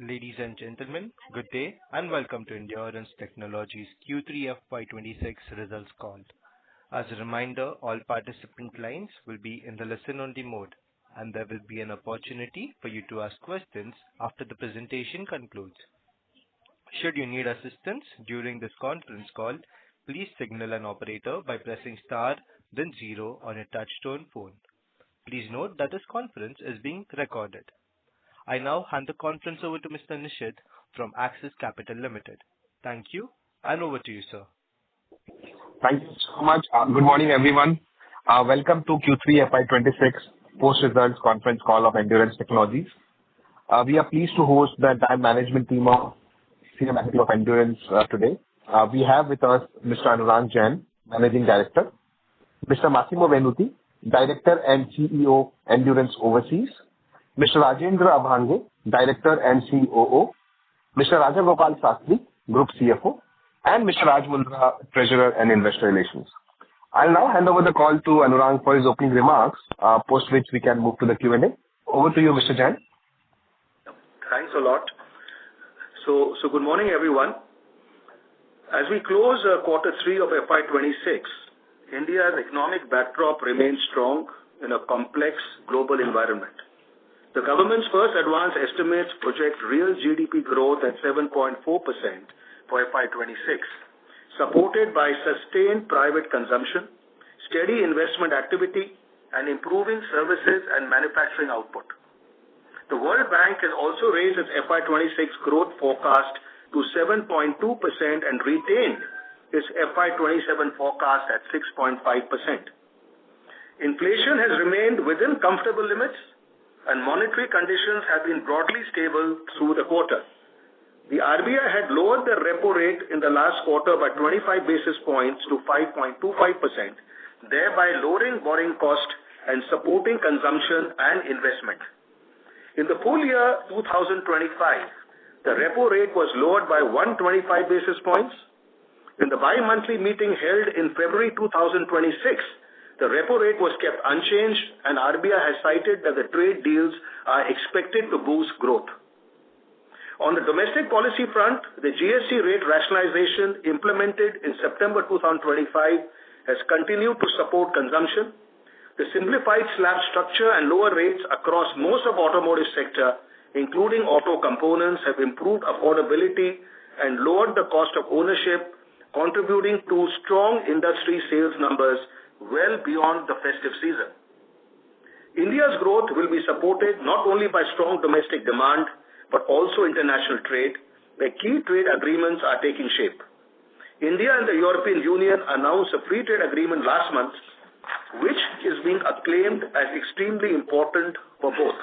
Ladies and gentlemen, good day and welcome to Endurance Technologies Q3 FY26 results call. As a reminder, all participant lines will be in the listen-only mode, and there will be an opportunity for you to ask questions after the presentation concludes. Should you need assistance during this conference call, please signal an operator by pressing star, then zero on your touch-tone phone. Please note that this conference is being recorded. I now hand the conference over to Mr. Nishid from Axis Capital Limited. Thank you, and over to you, sir. Thank you so much. Good morning, everyone. Welcome to Q3 FY26 post-results conference call of Endurance Technologies. We are pleased to host the entire management team of Senior Management of Endurance today. We have with us Mr. Anurang Jain, Managing Director, Mr. Massimo Venuti, Director and CEO, Endurance Overseas, Mr. Rajendra Abhange, Director and COO, Mr. Rajagopal Sastry, Group CFO, and Mr. Raj Mundra, Treasurer and Investor Relations. I'll now hand over the call to Anurang for his opening remarks, post which we can move to the Q&A. Over to you, Mr. Jain. Thanks a lot. So good morning, everyone. As we close quarter three of FY26, India's economic backdrop remains strong in a complex global environment. The government's first advance estimates project real GDP growth at 7.4% for FY26, supported by sustained private consumption, steady investment activity, and improving services and manufacturing output. The World Bank has also raised its FY26 growth forecast to 7.2% and retained its FY27 forecast at 6.5%. Inflation has remained within comfortable limits, and monetary conditions have been broadly stable through the quarter. The RBI had lowered the repo rate in the last quarter by 25 basis points to 5.25%, thereby lowering borrowing cost and supporting consumption and investment. In the full year 2025, the repo rate was lowered by 125 basis points. In the bi-monthly meeting held in February 2026, the repo rate was kept unchanged, and RBI has cited that the trade deals are expected to boost growth. On the domestic policy front, the GST rate rationalization implemented in September 2025 has continued to support consumption. The simplified slab structure and lower rates across most of the automotive sector, including auto components, have improved affordability and lowered the cost of ownership, contributing to strong industry sales numbers well beyond the festive season. India's growth will be supported not only by strong domestic demand, but also international trade, where key trade agreements are taking shape. India and the European Union announced a free trade agreement last month, which is being acclaimed as extremely important for both.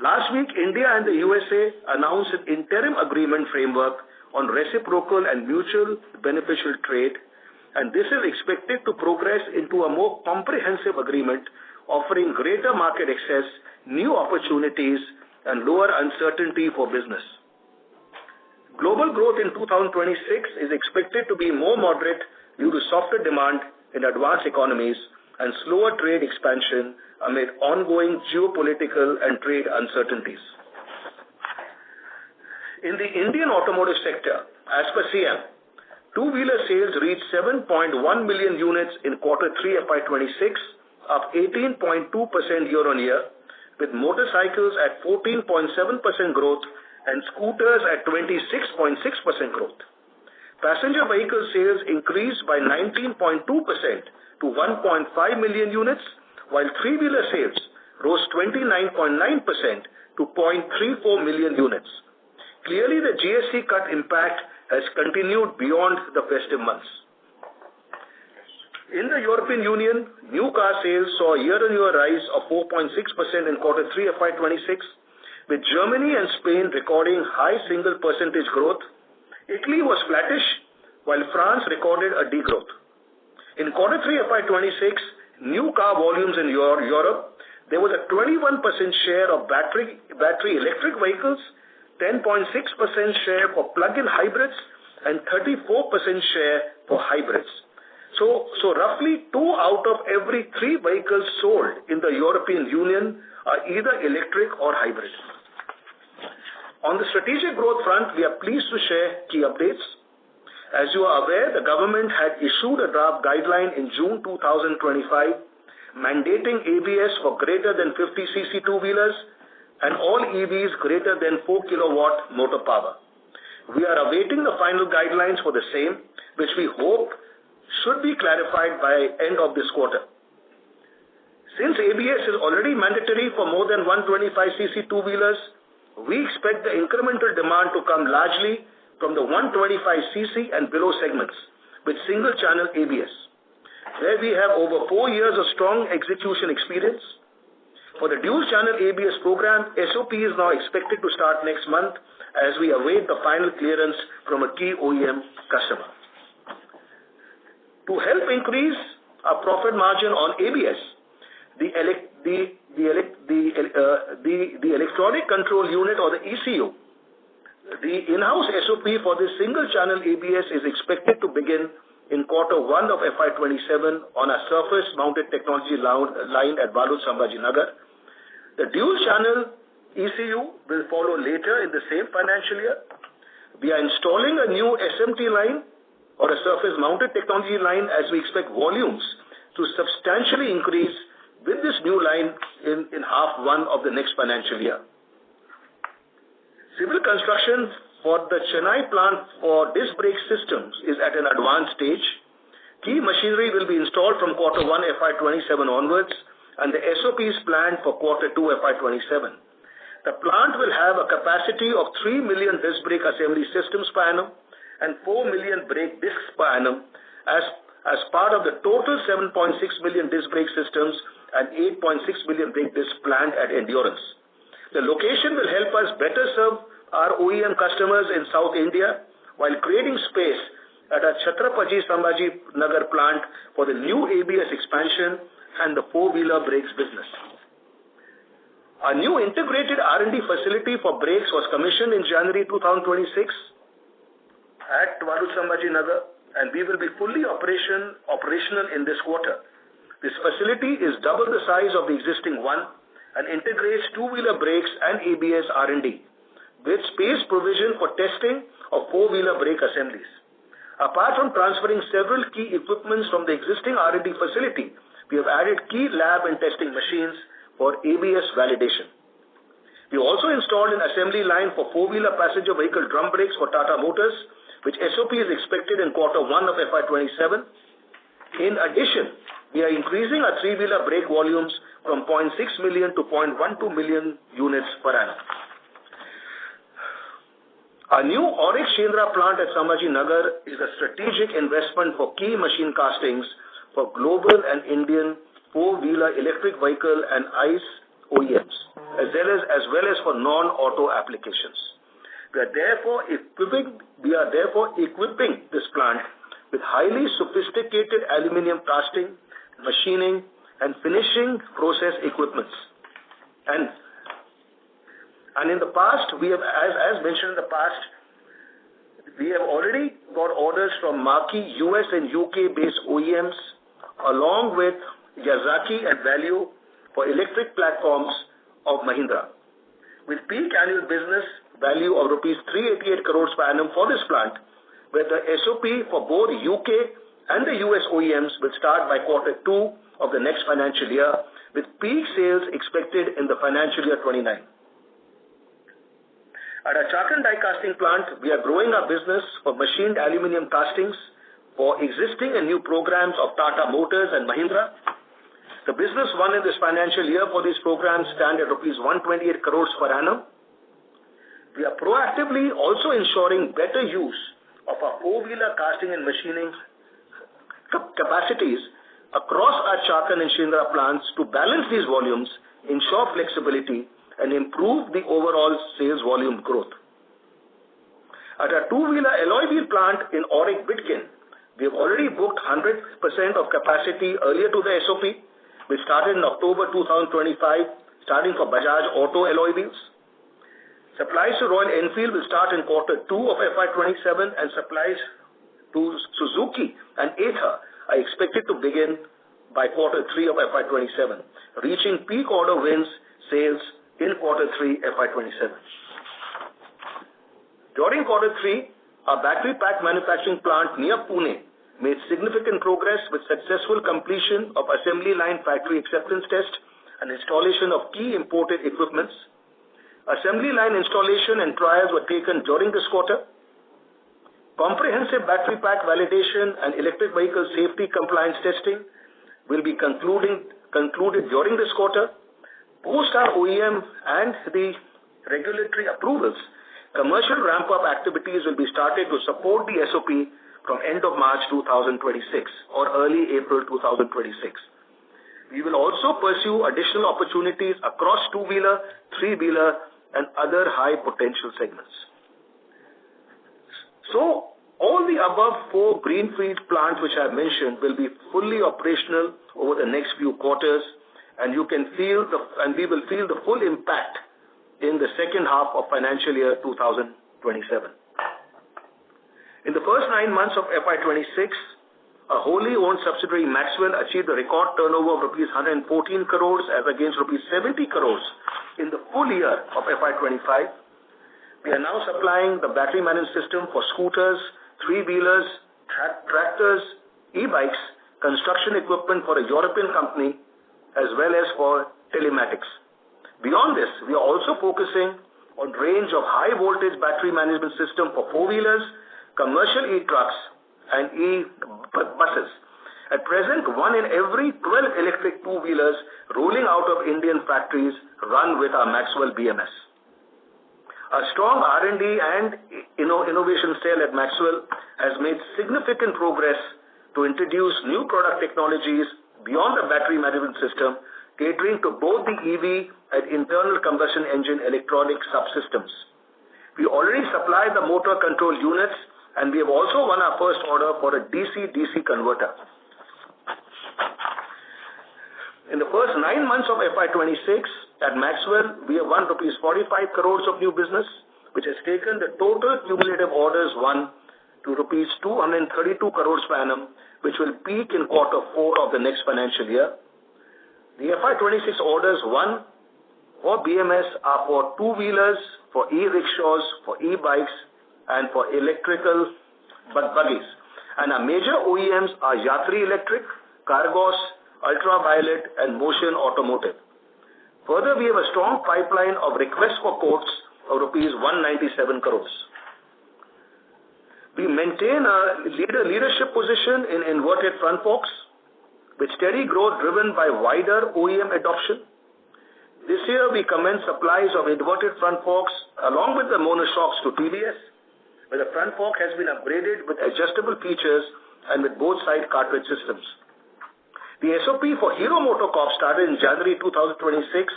Last week, India and the USA announced an interim agreement framework on reciprocal and mutual beneficial trade, and this is expected to progress into a more comprehensive agreement offering greater market access, new opportunities, and lower uncertainty for business. Global growth in 2026 is expected to be more moderate due to softer demand in advanced economies and slower trade expansion amid ongoing geopolitical and trade uncertainties. In the Indian automotive sector, as per SIAM, two-wheeler sales reached 7.1 million units in quarter 3 FY26, up 18.2% year-on-year, with motorcycles at 14.7% growth and scooters at 26.6% growth. Passenger vehicle sales increased by 19.2% to 1.5 million units, while three-wheeler sales rose 29.9% to 0.34 million units. Clearly, the GST cut impact has continued beyond the festive months. In the European Union, new car sales saw a year-on-year rise of 4.6% in quarter 3 FY26, with Germany and Spain recording high single percentage growth. Italy was flattish, while France recorded a degrowth. In quarter 3 FY26, new car volumes in Europe, there was a 21% share of battery electric vehicles, 10.6% share for plug-in hybrids, and 34% share for hybrids. So roughly 2 out of every 3 vehicles sold in the European Union are either electric or hybrid. On the strategic growth front, we are pleased to share key updates. As you are aware, the government had issued a draft guideline in June 2025 mandating ABS for greater than 50cc two-wheelers and all EVs greater than 4 kilowatt motor power. We are awaiting the final guidelines for the same, which we hope should be clarified by end of this quarter. Since ABS is already mandatory for more than 125cc two-wheelers, we expect the incremental demand to come largely from the 125cc and below segments with single-channel ABS, where we have over 4 years of strong execution experience. For the dual-channel ABS program, SOP is now expected to start next month as we await the final clearance from a key OEM customer. To help increase our profit margin on ABS, the electronic control unit or the ECU, the in-house SOP for this single-channel ABS is expected to begin in Q1 of FY27 on a surface-mounted technology line at Sambhaji Nagar. The dual-channel ECU will follow later in the same financial year. We are installing a new SMT line or a surface-mounted technology line as we expect volumes to substantially increase with this new line in half one of the next financial year. Civil construction for the Chennai plant for disc brake systems is at an advanced stage. Key machinery will be installed from Q1 FY27 onwards, and the SOP is planned for Q2 FY27. The plant will have a capacity of 3 million disc brake assembly systems per annum and 4 million brake discs per annum as part of the total 7.6 million disc brake systems and 8.6 million brake discs planned at Endurance. The location will help us better serve our OEM customers in South India while creating space at our Chhatrapati Sambhaji Nagar plant for the new ABS expansion and the four-wheeler brakes business. Our new integrated R&D facility for brakes was commissioned in January 2026 at Sambhaji Nagar, and we will be fully operational in this quarter. This facility is double the size of the existing one and integrates two-wheeler brakes and ABS R&D with space provision for testing of four-wheeler brake assemblies. Apart from transferring several key equipments from the existing R&D facility, we have added key lab and testing machines for ABS validation. We also installed an assembly line for four-wheeler passenger vehicle drum brakes for Tata Motors, which SOP is expected in Q1 of FY27. In addition, we are increasing our three-wheeler brake volumes from 0.6 million to 0.12 million units per annum. Our new Auric Shendra plant at Sambhaji Nagar is a strategic investment for key machine castings for global and Indian four-wheeler electric vehicle and ICE OEMs, as well as for non-auto applications. We are therefore equipping this plant with highly sophisticated aluminium casting, machining, and finishing process equipments. And in the past, we have, as mentioned in the past, we have already got orders from marquee US and UK based OEMs along with Yazaki and Value for electric platforms of Mahindra. With peak annual business value of rupees 388 crores per annum for this plant, where the SOP for both UK and the US OEMs will start by Q2 of the next financial year, with peak sales expected in the financial year 29. At our Chakan die casting plant, we are growing our business for machined aluminium castings for existing and new programs of Tata Motors and Mahindra. The business won in this financial year for these programs stand at rupees 128 crores per annum. We are proactively also ensuring better use of our four-wheeler casting and machining capacities across our Chakan and Shendra plants to balance these volumes, ensure flexibility, and improve the overall sales volume growth. At our two-wheeler alloy wheel plant in Auric, Bidkin, we have already booked 100% of capacity earlier to the SOP, which started in October 2025, starting for Bajaj Auto alloy wheels. Supplies to Royal Enfield will start in Q2 of FY27, and supplies to Suzuki and Ather are expected to begin by Q3 of FY27, reaching peak order wins sales in Q3 FY27. During quarter 3, our battery pack manufacturing plant near Pune made significant progress with successful completion of assembly line factory acceptance test and installation of key imported equipments. Assembly line installation and trials were taken during this quarter. Comprehensive battery pack validation and electric vehicle safety compliance testing will be concluded during this quarter. Post our OEM and the regulatory approvals, commercial ramp-up activities will be started to support the SOP from end of March 2026 or early April 2026. We will also pursue additional opportunities across two-wheeler, three-wheeler, and other high-potential segments. So, all the above 4 greenfield plants which I have mentioned will be fully operational over the next few quarters, and we will feel the full impact in the second half of financial year 2027. In the first 9 months of FY26, a wholly owned subsidiary Maxwell achieved a record turnover of rupees 114 crores as against rupees 70 crores in the full year of FY25. We are now supplying the battery management system for scooters, three-wheelers, tractors, e-bikes, construction equipment for a European company, as well as for telematics. Beyond this, we are also focusing on range of high-voltage battery management system for four-wheelers, commercial e-trucks, and e-buses. At present, 1 in every 12 electric two-wheelers rolling out of Indian factories run with our Maxwell BMS. A strong R&D and innovation cell at Maxwell has made significant progress to introduce new product technologies beyond the battery management system, catering to both the EV and internal combustion engine electronic subsystems. We already supply the motor control units, and we have also won our first order for a DC-DC converter. In the first 9 months of FY26, at Maxwell, we have won rupees 45 crores of new business, which has taken the total cumulative orders won to rupees 232 crores per annum, which will peak in quarter 4 of the next financial year. The FY26 orders won for BMS are for two-wheelers, for e-rickshaws, for e-bikes, and for electrical buggies. And our major OEMs are Yatri Electric, Cargos, Ultraviolet, and Motion Automotive. Further, we have a strong pipeline of requests for quotes of rupees 197 crores. We maintain a leadership position in inverted front forks, with steady growth driven by wider OEM adoption. This year, we commenced supplies of inverted front forks along with the monoshocks to TVS, where the front fork has been upgraded with adjustable features and with both side cartridge systems. The SOP for Hero MotoCorp started in January 2026,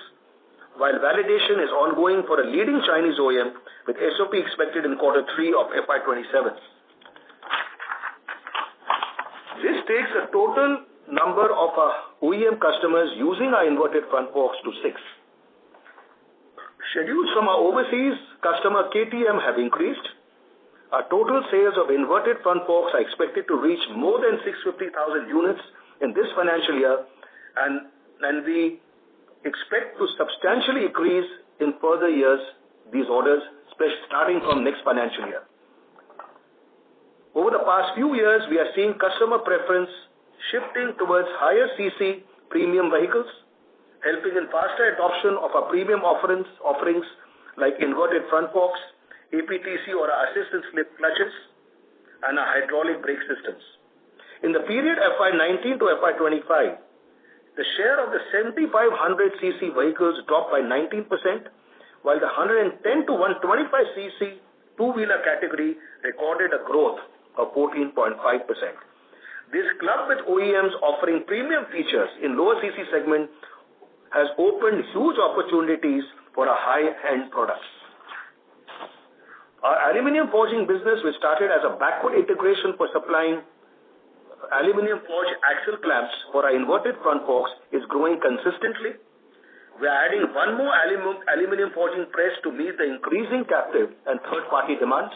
while validation is ongoing for a leading Chinese OEM, with SOP expected in quarter 3 of FY27. This takes the total number of our OEM customers using our inverted front forks to 6. Schedules from our overseas customer KTM have increased. Our total sales of inverted front forks are expected to reach more than 650,000 units in this financial year, and we expect to substantially increase in further years these orders, starting from next financial year. Over the past few years, we are seeing customer preference shifting towards higher CC premium vehicles, helping in faster adoption of our premium offerings like inverted front forks, APTC or assisted slip clutches, and our hydraulic brake systems. In the period FY19 to FY25, the share of the 7500cc vehicles dropped by 19%, while the 110 to 125cc two-wheeler category recorded a growth of 14.5%. This club with OEMs offering premium features in lower CC segment has opened huge opportunities for our high-end products. Our aluminium forging business, which started as a backward integration for supplying aluminium forged axle clamps for our inverted front forks, is growing consistently. We are adding one more aluminium forging press to meet the increasing captive and third-party demands.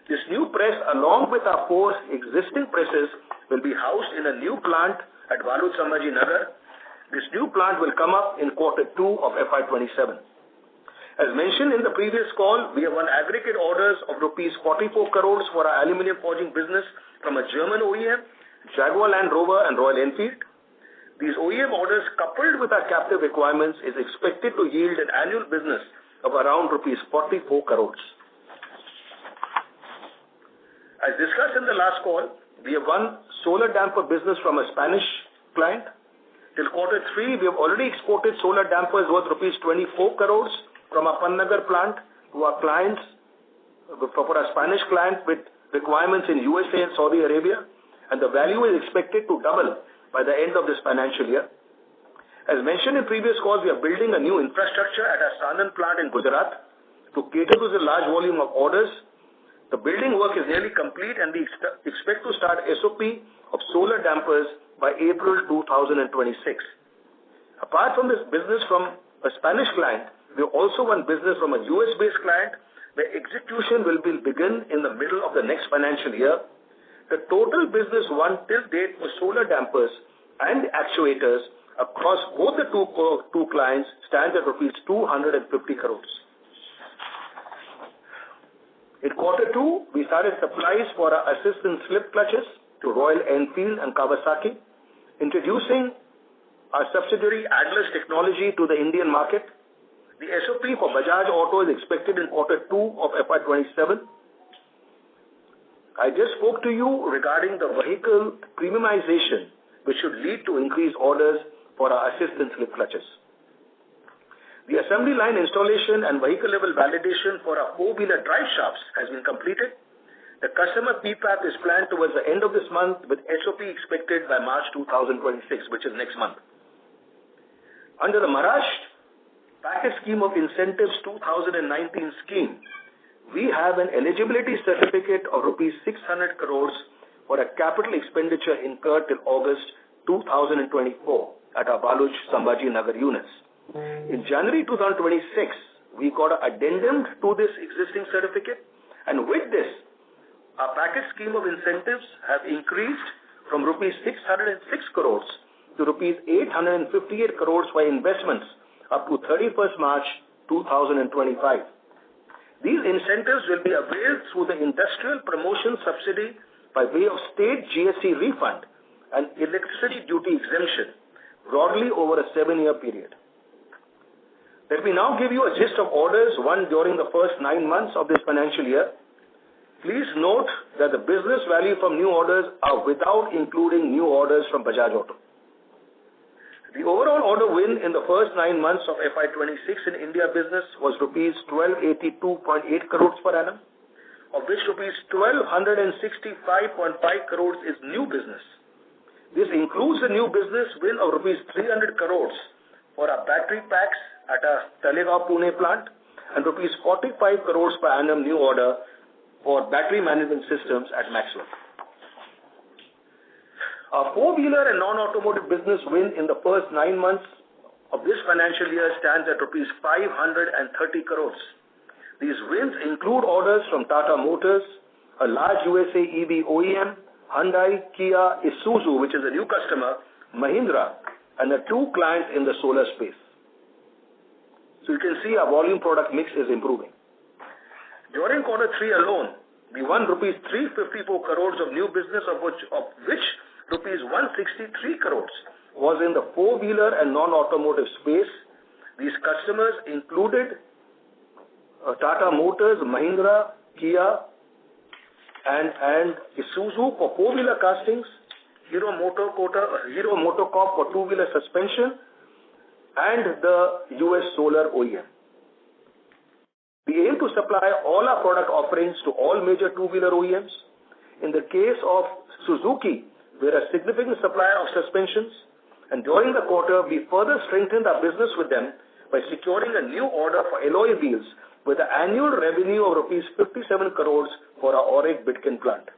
This new press, along with our 4 existing presses, will be housed in a new plant at Walud Sambhaji Nagar. This new plant will come up in quarter 2 of FY27. As mentioned in the previous call, we have won aggregate orders of rupees 44 crores for our aluminium forging business from a German OEM, Jaguar Land Rover and Royal Enfield. These OEM orders, coupled with our captive requirements, is expected to yield an annual business of around rupees 44 crores. As discussed in the last call, we have won solar damper business from a Spanish client. Till quarter 3, we have already exported solar dampers worth rupees 24 crores from our Panagar plant to our clients, for our Spanish client with requirements in USA and Saudi Arabia, and the value is expected to double by the end of this financial year. As mentioned in previous calls, we are building a new infrastructure at our Sanand plant in Gujarat to cater to the large volume of orders. The building work is nearly complete and we expect to start SOP of solar dampers by April 2026. Apart from this business from a Spanish client, we also won business from a US-based client where execution will begin in the middle of the next financial year. The total business won till date for solar dampers and actuators across both the two clients stands at rupees 250 crores. In quarter 2, we started supplies for our assist and slip clutches to Royal Enfield and Kawasaki, introducing our subsidiary Adler's technology to the Indian market. The SOP for Bajaj Auto is expected in quarter 2 of FY27. I just spoke to you regarding the vehicle premiumization, which should lead to increased orders for our assist and slip clutches. The assembly line installation and vehicle level validation for our four-wheeler drive shafts has been completed. The customer PPAP is planned towards the end of this month with SOP expected by March 2026, which is next month. Under the Maharashtra Package Scheme of Incentives 2019 scheme, we have an eligibility certificate of rupees 600 crores for a capital expenditure incurred till August 2024 at our Baluj Sambhaji Nagar units. In January 2026, we got an addendum to this existing certificate, and with this, our package scheme of incentives have increased from rupees 606 crores to rupees 858 crores for investments up to 31st March 2025. These incentives will be availed through the Industrial Promotion Subsidy by way of state GST refund and electricity duty exemption, broadly over a 7-year period. Let me now give you a gist of orders won during the first 9 months of this financial year. Please note that the business value from new orders are without including new orders from Bajaj Auto. The overall order win in the first 9 months of FY26 in India business was rupees 1282.8 crores per annum, of which rupees 1265.5 crores is new business. This includes the new business win of rupees 300 crores for our battery packs at our Talegaon Pune plant and rupees 45 crores per annum new order for battery management systems at Maxwell. Our four-wheeler and non-automotive business win in the first 9 months of this financial year stands at rupees 530 crores. These wins include orders from Tata Motors, a large USA EV OEM, Hyundai, Kia, Isuzu, which is a new customer, Mahindra, and the 2 clients in the solar space. So you can see our volume product mix is improving. During quarter 3 alone, we won rupees 354 crores of new business, of which rupees 163 crores was in the four-wheeler and non-automotive space. These customers included Tata Motors, Mahindra, Kia, and Isuzu for four-wheeler castings, Hero MotoCorp for two-wheeler suspension, and the US Solar OEM. We aim to supply all our product offerings to all major two-wheeler OEMs. In the case of Suzuki, we are a significant supplier of suspensions, and during the quarter, we further strengthened our business with them by securing a new order for alloy wheels with an annual revenue of rupees 57 crores for our Auric Bidkin plant.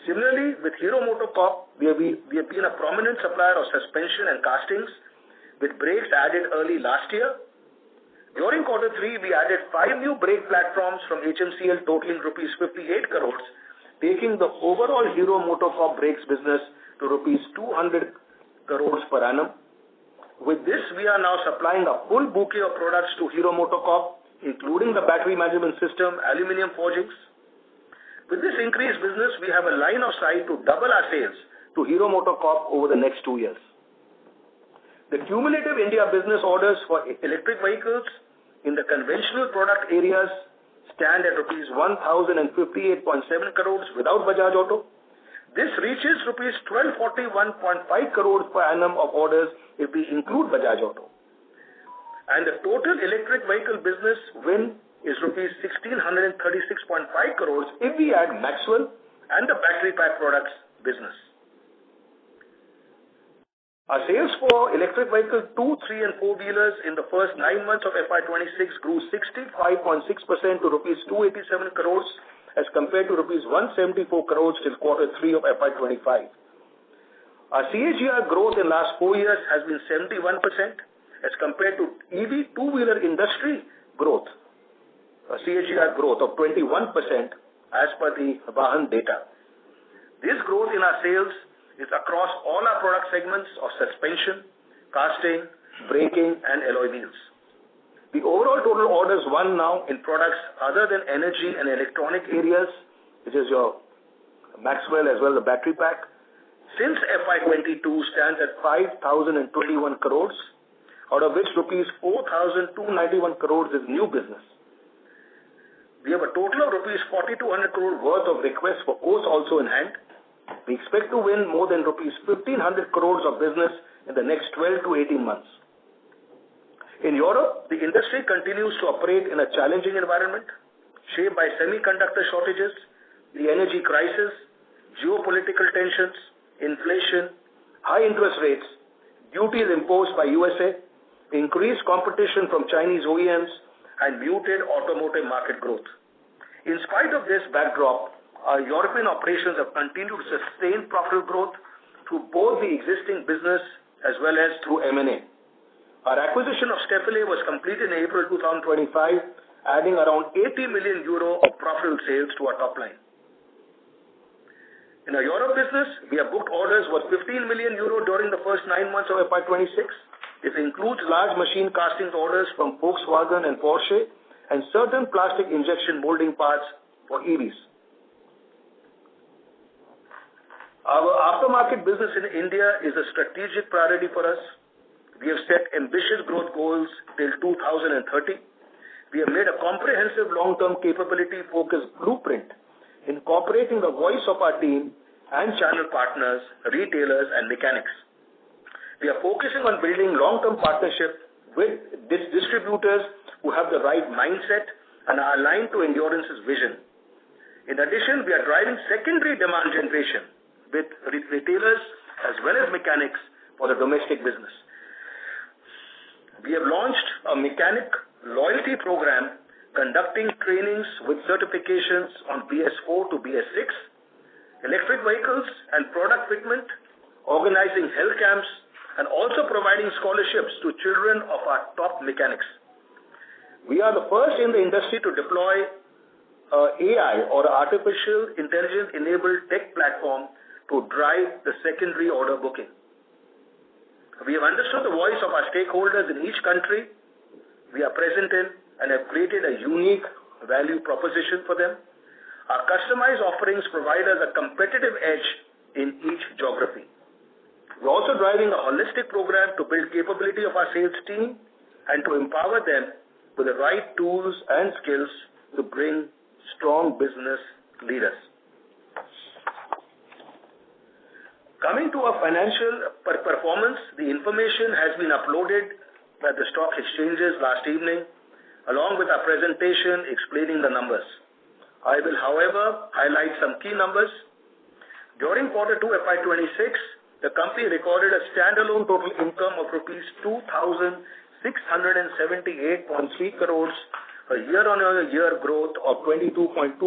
Similarly, with Hero MotoCorp, we have been a prominent supplier of suspension and castings, with brakes added early last year. During quarter 3, we added 5 new brake platforms from HMCL totaling rupees 58 crores, taking the overall Hero MotoCorp brakes business to rupees 200 crores per annum. With this, we are now supplying a full bouquet of products to Hero MotoCorp, including the battery management system, aluminum forgings. With this increased business, we have a line of sight to double our sales to Hero MotoCorp over the next 2 years. The cumulative India business orders for electric vehicles in the conventional product areas stand at rupees 1,058.7 crores without Bajaj Auto. This reaches rupees 1,241.5 crores per annum of orders if we include Bajaj Auto. And the total electric vehicle business win is rupees 1,636.5 crores if we add Maxwell and the battery pack products business. Our sales for electric vehicle 2, 3 and 4-wheelers in the first 9 months of FY26 grew 65.6% to rupees 287 crores as compared to rupees 174 crores till quarter 3 of FY25. Our CAGR growth in last 4 years has been 71% as compared to EV 2-wheeler industry growth, a CAGR growth of 21% as per the Vahan data. This growth in our sales is across all our product segments of suspension, casting, braking and alloy wheels. The overall total orders won now in products other than energy and electronic areas, which is your Maxwell as well as the battery pack, since FY22 stands at 5,021 crores, out of which rupees 4,291 crores is new business. We have a total of rupees 4,200 crore worth of requests for quotes also in hand. We expect to win more than rupees 1,500 crores of business in the next 12 to 18 months. In Europe, the industry continues to operate in a challenging environment shaped by semiconductor shortages, the energy crisis, geopolitical tensions, inflation, high interest rates, duties imposed by USA, increased competition from Chinese OEMs, and muted automotive market growth. In spite of this backdrop, our European operations have continued to sustain profitable growth through both the existing business as well as through M&A. Our acquisition of Stefal was completed in April 2025, adding around 80 million euro of profitable sales to our top line. In our Europe business, we have booked orders worth 15 million euro during the first 9 months of FY26. This includes large machine casting orders from Volkswagen and Porsche and certain plastic injection molding parts for EVs. Our aftermarket business in India is a strategic priority for us. We have set ambitious growth goals till 2030. We have made a comprehensive long-term capability-focused blueprint, incorporating the voice of our team and channel partners, retailers, and mechanics. We are focusing on building long-term partnership with distributors who have the right mindset and are aligned to Endurance's vision. In addition, we are driving secondary demand generation with retailers as well as mechanics for the domestic business. We have launched a mechanic loyalty program, conducting trainings with certifications on BS4 to BS6, electric vehicles and product fitment, organizing health camps, and also providing scholarships to children of our top mechanics. We are the first in the industry to deploy AI or artificial intelligence enabled tech platform to drive the secondary order booking. We have understood the voice of our stakeholders in each country we are present in and have created a unique value proposition for them. Our customized offerings provide us a competitive edge in each geography. We're also driving a holistic program to build capability of our sales team and to empower them with the right tools and skills to bring strong business leaders. Coming to our financial performance, the information has been uploaded at the stock exchanges last evening, along with our presentation explaining the numbers. I will, however, highlight some key numbers. During quarter 2 FY26, the company recorded a standalone total income of rupees 2,678.3 crores, a year-on-year growth of 22.2%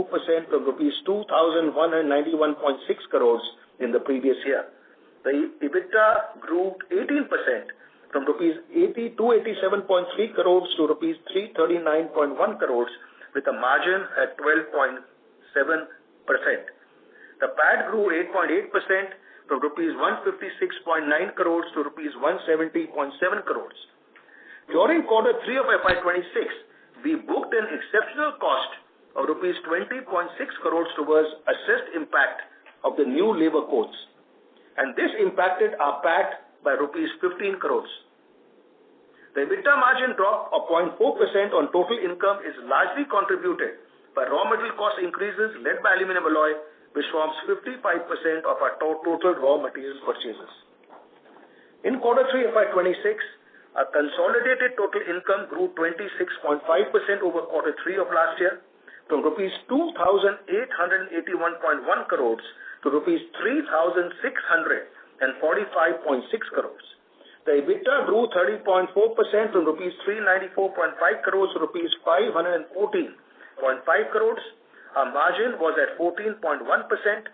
from rupees 2,191.6 crores in the previous year. The EBITDA grew 18% from rupees 287.3 crores to rupees 339.1 crores with a margin at 12.7%. The PAT grew 8.8% from rupees 156.9 crores to rupees 170.7 crores. During quarter 3 of FY26, we booked an exceptional cost of rupees 20.6 crores towards assessed impact of the new labor codes, and this impacted our PAT by rupees 15 crores. The EBITDA margin drop of 0.4% on total income is largely contributed by raw material cost increases led by aluminum alloy, which forms 55% of our total raw material purchases. In quarter 3 FY26, our consolidated total income grew 26.5% over quarter 3 of last year, from rupees 2,881.1 crores to rupees 3,645.6 crores. The EBITDA grew 30.4% from rupees 394.5 crores to rupees 514.5 crores. Our margin was at 14.1%.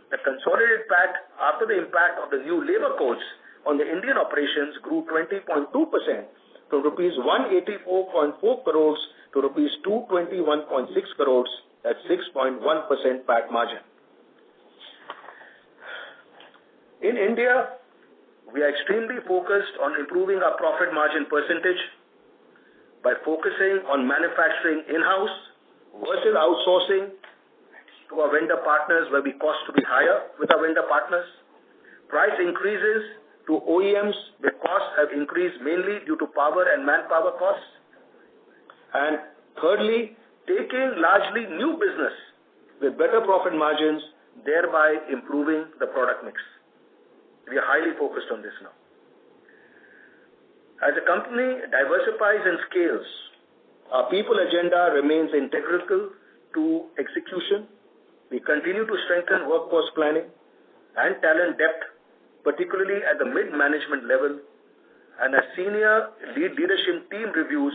The consolidated PAT, after the impact of the new labor codes on the Indian operations, grew 20.2% from rupees 184.4 crores to rupees 221.6 crores at 6.1% PAT margin. In India, we are extremely focused on improving our profit margin percentage by focusing on manufacturing in-house versus outsourcing to our vendor partners where we cost to be higher with our vendor partners. Price increases to OEMs where costs have increased mainly due to power and manpower costs. And thirdly, taking largely new business with better profit margins, thereby improving the product mix. We are highly focused on this now. As a company diversifies and scales, our people agenda remains integral to execution. We continue to strengthen workforce planning and talent depth, particularly at the mid-management level, and as senior leadership team reviews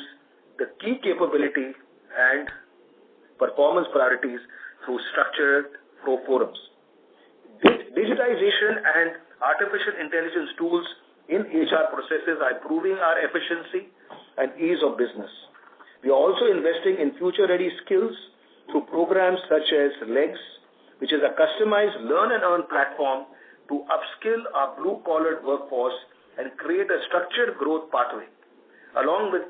the key capability and performance priorities through structured forums. Digitization and artificial intelligence tools in HR processes are improving our efficiency and ease of business. We are also investing in future-ready skills through programs such as LEGS, which is a customized learn and earn platform to upskill our blue-collar workforce and create a structured growth pathway, along with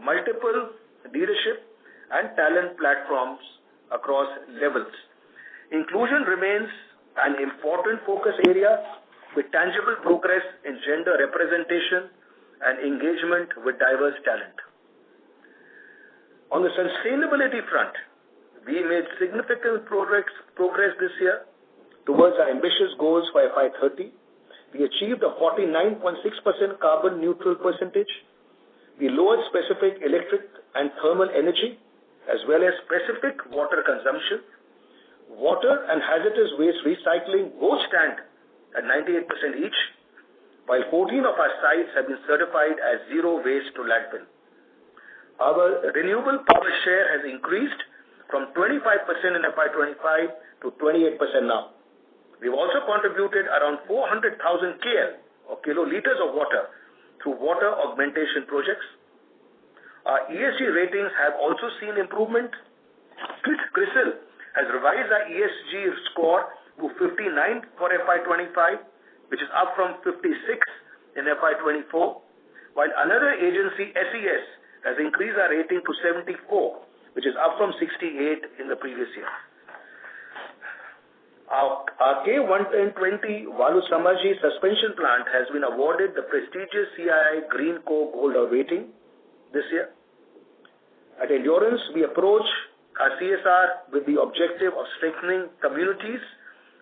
multiple leadership and talent platforms across levels. Inclusion remains an important focus area with tangible progress in gender representation and engagement with diverse talent. On the sustainability front, we made significant progress this year towards our ambitious goals for FY30. We achieved a 49.6% carbon neutral percentage. We lowered specific electric and thermal energy as well as specific water consumption. Water and hazardous waste recycling both stand at 98% each, while 14 of our sites have been certified as zero waste to landfill. Our renewable power share has increased from 25% in FY25 to 28% now. We've also contributed around 400,000 KL or kiloliters of water through water augmentation projects. Our ESG ratings have also seen improvement. CRISIL has revised our ESG score to 59 for FY25, which is up from 56 in FY24, while another agency, SES, has increased our rating to 74, which is up from 68 in the previous year. Our K120 Valusamaji suspension plant has been awarded the prestigious CII Green Co Gold rating this year. At Endurance, we approach our CSR with the objective of strengthening communities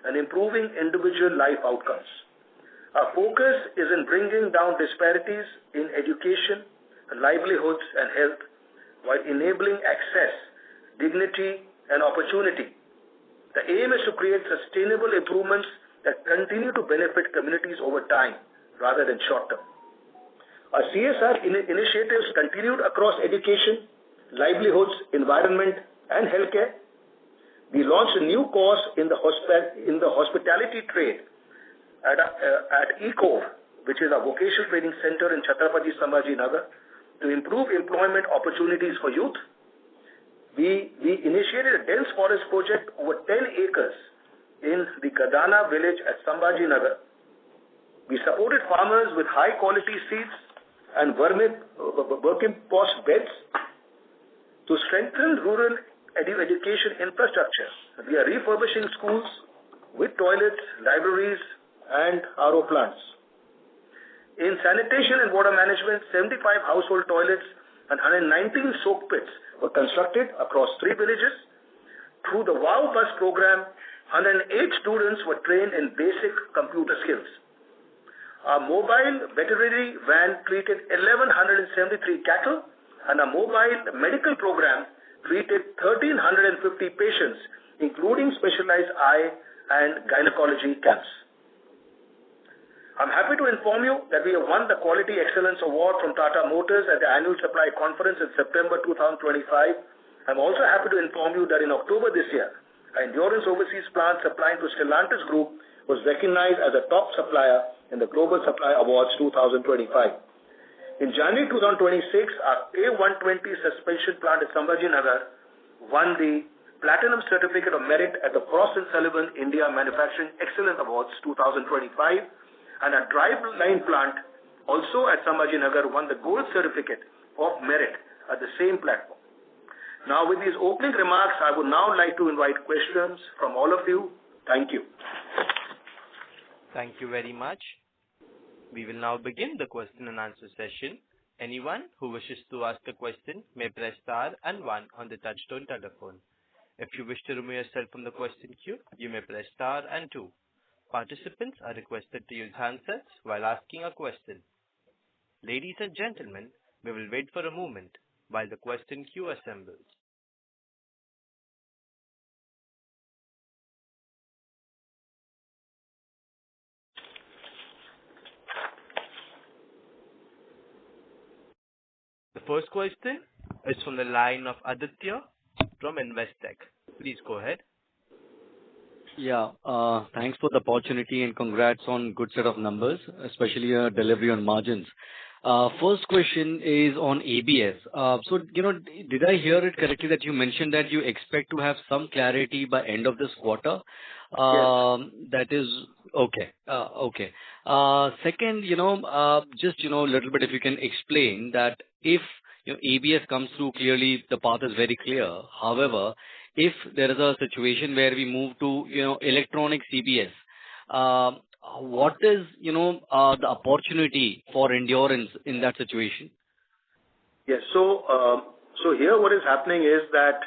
and improving individual life outcomes. Our focus is in bringing down disparities in education, livelihoods, and health while enabling access, dignity, and opportunity. The aim is to create sustainable improvements that continue to benefit communities over time rather than short term. Our CSR initiatives continued across education, livelihoods, environment, and healthcare. We launched a new course in the hospitality trade at ECOV, which is a vocational training center in Chhatrapati Sambhaji Nagar, to improve employment opportunities for youth. We initiated a dense forest project over 10 acres in the Kadana village at Sambhaji Nagar. We supported farmers with high quality seeds and working post beds to strengthen rural education infrastructure. We are refurbishing schools with toilets, libraries, and RO plants. In sanitation and water management, 75 household toilets and 119 soak pits were constructed across 3 villages. Through the WOW Bus program, 108 students were trained in basic computer skills. Our mobile veterinary van treated 1,173 cattle, and our mobile medical program treated 1,350 patients, including specialized eye and gynecology camps. I'm happy to inform you that we have won the Quality Excellence Award from Tata Motors at the Annual Supply Conference in September 2025. I'm also happy to inform you that in October this year, our Endurance Overseas plant supplying to Stellantis Group was recognized as a top supplier in the Global Supply Awards 2025. In January 2026, our A120 suspension plant at Sambhaji Nagar won the Platinum Certificate of Merit at the Frost & Sullivan India Manufacturing Excellence Awards 2025, and our driveline plant also at Sambhaji Nagar won the Gold Certificate of Merit at the same platform. Now, with these opening remarks, I would now like to invite questions from all of you. Thank you. Thank you very much. We will now begin the question and answer session. Anyone who wishes to ask a question may press star and 1 on the touchtone telephone. If you wish to remove yourself from the question queue, you may press star and 2. Participants are requested to use handsets while asking a question. Ladies and gentlemen, we will wait for a moment while the question queue assembles. The first question is from the line of Aditya from Investec. Please go ahead. Yeah, thanks for the opportunity and congrats on good set of numbers, especially delivery on margins. First question is on ABS. So, did I hear it correctly that you mentioned that you expect to have some clarity by end of this quarter? Yes. That is okay. Okay. Second, just, a little bit if you can explain that if ABS comes through clearly, the path is very clear. However, if there is a situation where we move to, electronic CBS, what is, the opportunity for Endurance in that situation? Yes. So here what is happening is that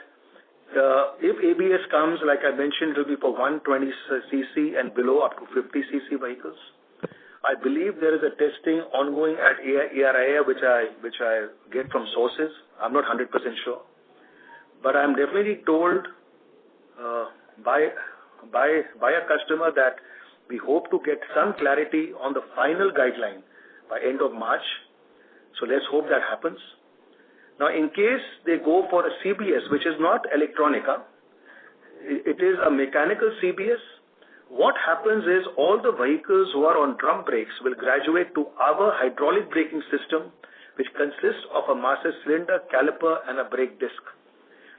if ABS comes, like I mentioned, it will be for 120 cc and below up to 50 cc vehicles. I believe there is a testing ongoing at ARIA, which I get from sources. I'm not 100% sure. But I'm definitely told by a customer that we hope to get some clarity on the final guideline by end of March. So let's hope that happens. Now, in case they go for a CBS, which is not electronic, it is a mechanical CBS. What happens is all the vehicles who are on drum brakes will graduate to our hydraulic braking system, which consists of a master cylinder, caliper, and a brake disc.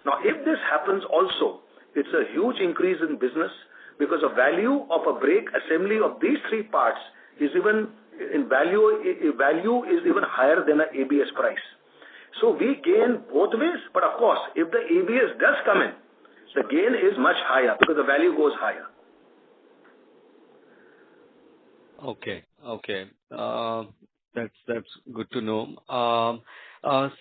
Now, if this happens also, it's a huge increase in business because the value of a brake assembly of these 3 parts is even in value is even higher than an ABS price. So we gain both ways, but of course, if the ABS does come in, the gain is much higher because the value goes higher. Okay. That's good to know.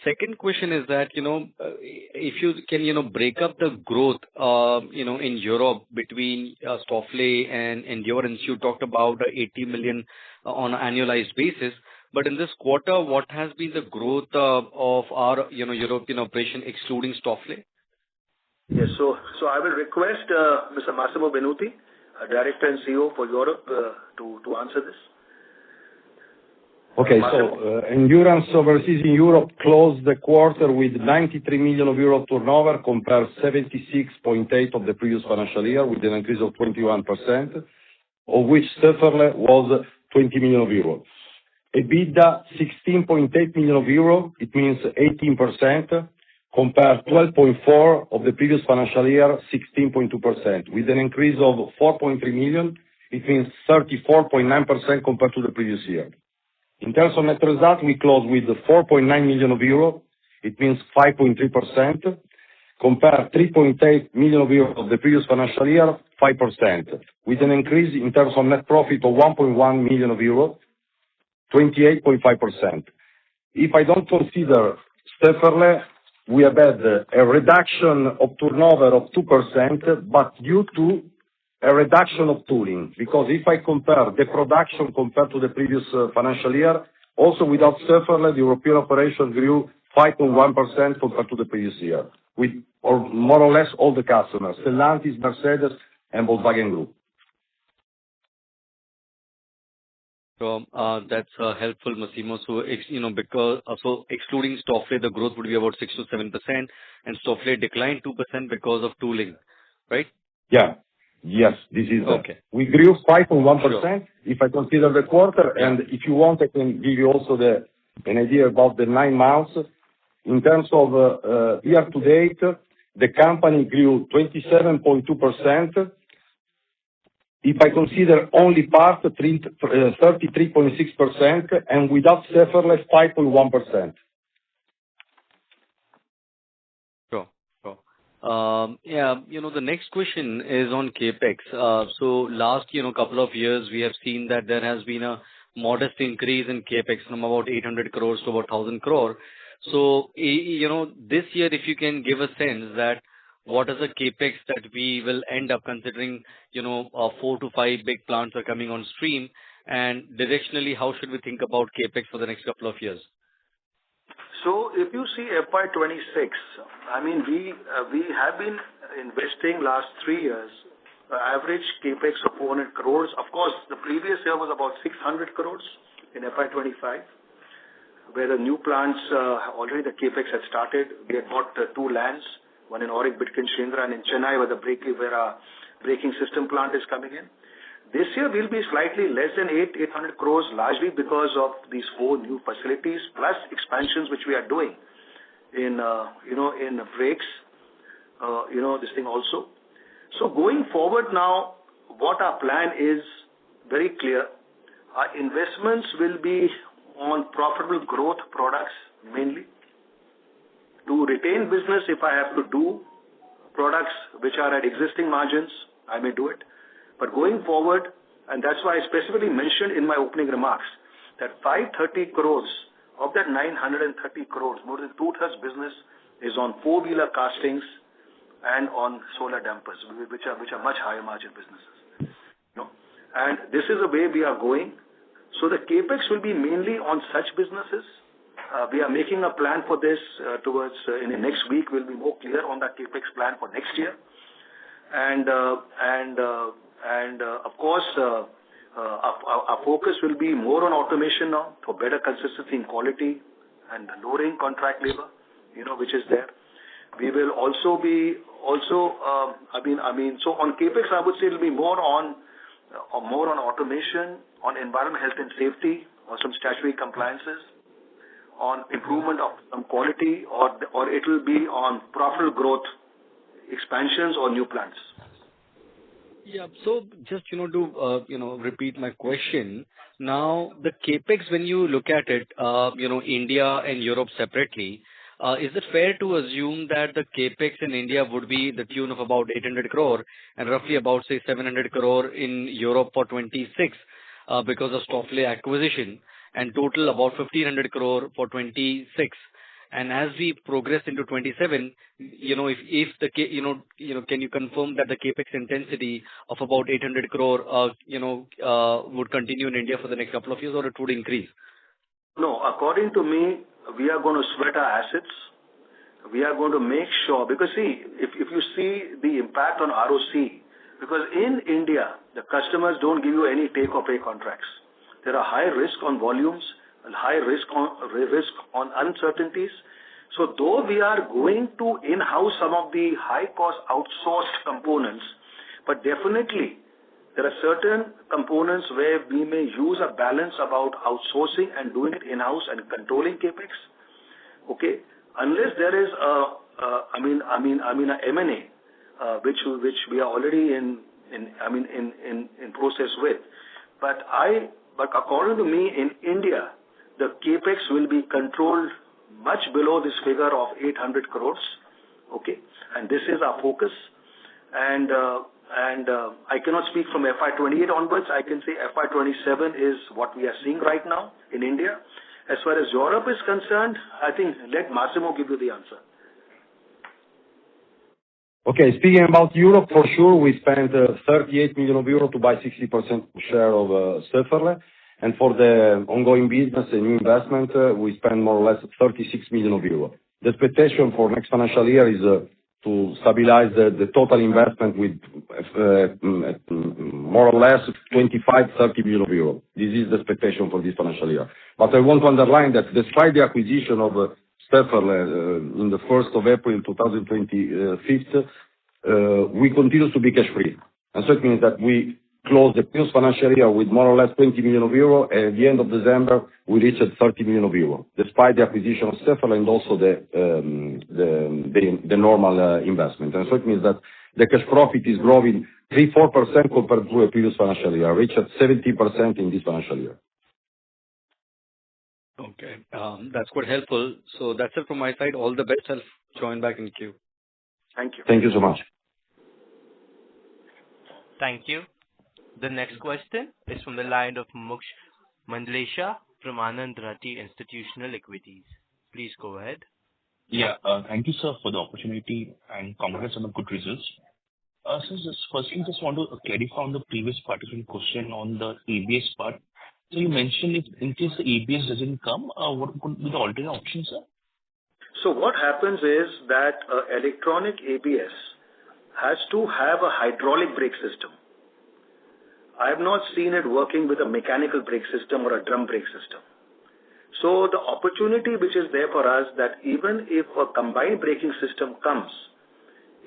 Second question is that, if you can, break up the growth, in Europe between Stefal and Endurance. You talked about 80 million on an annualized basis, but in this quarter, what has been the growth of our, European operation excluding Stefal? Yes, so I will request Mr. Massimo Benuti, Director and CEO for Europe, to answer this. Okay, so Endurance Overseas in Europe closed the quarter with 93 million euro turnover compared 76.8 of the previous financial year with an increase of 21%, of which Stefal was 20 million euro. EBITDA 16.8 million euro, it means 18%, compared 12.4 of the previous financial year, 16.2%. With an increase of 4.3 million, it means 34.9% compared to the previous year. In terms of net result, we closed with 4.9 million euro. It means 5.3%, compared 3.8 million euro of the previous financial year, 5%, with an increase in terms of net profit of 1.1 million euro, 28.5%. If I don't consider Stefal, we have had a reduction of turnover of 2%, but due to a reduction of tooling. Because if I compare the production compared to the previous financial year, also without Stefal, the European operation grew 5.1% compared to the previous year, with more or less all the customers, Stellantis, Mercedes, and Volkswagen Group. So that's helpful, Massimo. So, because excluding Stefal, the growth would be about 6 to 7%, and Stefal declined 2% because of tooling, right? Yeah. Yes, this is okay. We grew 5.1% Sure. if I consider the quarter, and if you want, I can give you also an idea about the 9 months. In terms of year to date, the company grew 27.2%. If I consider only part, 33.6%, and without Stefal, 5.1%. Sure. Sure. Yeah, the next question is on Capex. So last, couple of years, we have seen that there has been a modest increase in Capex from about 800 crores to about 1,000 crore. So, this year, if you can give a sense that what is the Capex that we will end up considering, 4 to 5 big plants are coming on stream, and directionally, how should we think about Capex for the next couple of years? So if you see FY26, I mean, we have been investing last 3 years, average Capex of 400 crores. Of course, the previous year was about 600 crores in FY25, where the new plants, already the Capex had started. We had bought 2 lands, one in Auric, Bidkin, Shendra, and in Chennai, where our braking system plant is coming in. This year will be slightly less than 800 crores, largely because of these 4 new facilities, plus expansions which we are doing in, in brakes, this thing also. So going forward now, what our plan is very clear. Our investments will be on profitable growth products mainly. To retain business, if I have to do products which are at existing margins, I may do it. But going forward, and that's why I specifically mentioned in my opening remarks, that 530 crores of that 930 crores, more than 2/3 business is on 4-wheeler castings and on solar dampers, which are much higher margin businesses. And this is the way we are going. So the Capex will be mainly on such businesses. We are making a plan for this towards in the next week. We'll be more clear on that Capex plan for next year. And of course, our focus will be more on automation now for better consistency in quality and lowering contract labor, which is there. We will also be so on Capex, I would say it'll be more on automation, on environment, health and safety, or some statutory compliances, on improvement of some quality, or it will be on profitable growth, expansions or new plants. Yeah. So just, to, repeat my question. Now, the Capex, when you look at it, India and Europe separately, is it fair to assume that the Capex in India would be the tune of about 800 crore and roughly about, say, 700 crore in Europe for 26 because of Stefal acquisition, and total about 1,500 crore for 26? And as we progress into 27, if the can you confirm that the Capex intensity of about 800 crore, would continue in India for the next couple of years, or it would increase? No, according to me, we are going to sweat our assets. We are going to make sure, because see, if you see the impact on ROC, because in India, the customers don't give you any take or pay contracts. There are high risk on volumes and high risk on uncertainties. So though we are going to in-house some of the high-cost outsourced components, but definitely there are certain components where we may use a balance about outsourcing and doing it in-house and controlling Capex. Okay, unless there is a M&A, which we are already in process with. But according to me, in India, the capex will be controlled much below this figure of 800 crores. Okay, and this is our focus. And I cannot speak from FY28 onwards. I can say FY27 is what we are seeing right now in India. As far as Europe is concerned, I think let Massimo give you the answer. Okay, speaking about Europe, for sure, we spent 38 million euro to buy 60% share of Stefal. And for the ongoing business and new investment, we spend more or less 36 million euro. The expectation for next financial year is to stabilize the total investment with more or less 25-30 million euro. This is the expectation for this financial year. But I want to underline that despite the acquisition of Stefal in the 1st of April 2025, we continue to be cash free. And so it means that we closed the previous financial year with more or less 20 million euro, and at the end of December, we reached 30 million euro, despite the acquisition of Stefal and also the normal investment. And so it means that the cash profit is growing 3-4% compared to a previous financial year, reached 70% in this financial year. Okay, that's quite helpful. So that's it from my side. All the best. I'll join back in queue. Thank you. Thank you so much. Thank you. The next question is from the line of Muksh Mandlesha from Anand Rathi Institutional Equities. Please go ahead. Yeah, thank you, sir, for the opportunity and congrats on the good results. So firstly, just want to clarify on the previous participant question on the ABS part. So you mentioned if in case the ABS doesn't come, what could be the alternate option, sir? So what happens is that electronic ABS has to have a hydraulic brake system. I have not seen it working with a mechanical brake system or a drum brake system. So the opportunity which is there for us that even if a combined braking system comes,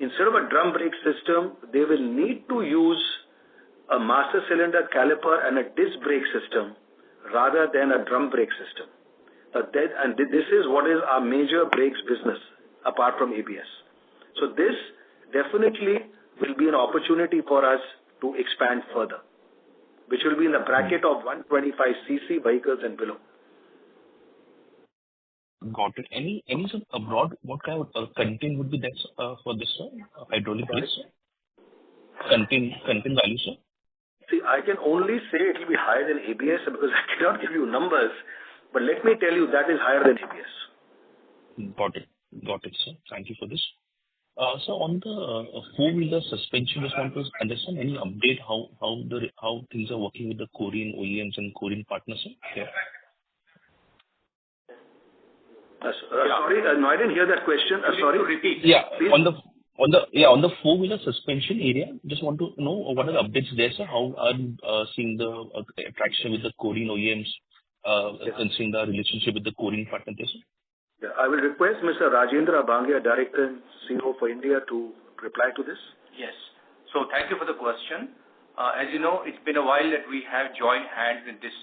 instead of a drum brake system, they will need to use a master cylinder caliper and a disc brake system rather than a drum brake system. And this is what is our major brakes business apart from ABS. So this definitely will be an opportunity for us to expand further, which will be in the bracket of 125cc vehicles and below. Got it. Any sort of abroad, what kind of content would be that for this, sir? Hydraulic brakes? Content value, sir? See, I can only say it will be higher than ABS because I cannot give you numbers, but let me tell you that is higher than ABS. Got it, sir. Thank you for this. So on the four-wheeler suspension, just want to understand any update how things are working with the Korean OEMs and Korean partners, sir? Yeah. Sorry, no, I didn't hear that question. Sorry, repeat. Yeah, please. on the four-wheeler suspension area, just want to know what are the updates there, sir? How are you seeing the traction with the Korean OEMs, considering the relationship with the Korean partners, sir? Yeah, I will request Mr. Rajendra Bangia, Director and CEO for India, to reply to this. Yes. So thank you for the question. As you know, it's been a while that we have joined hands with this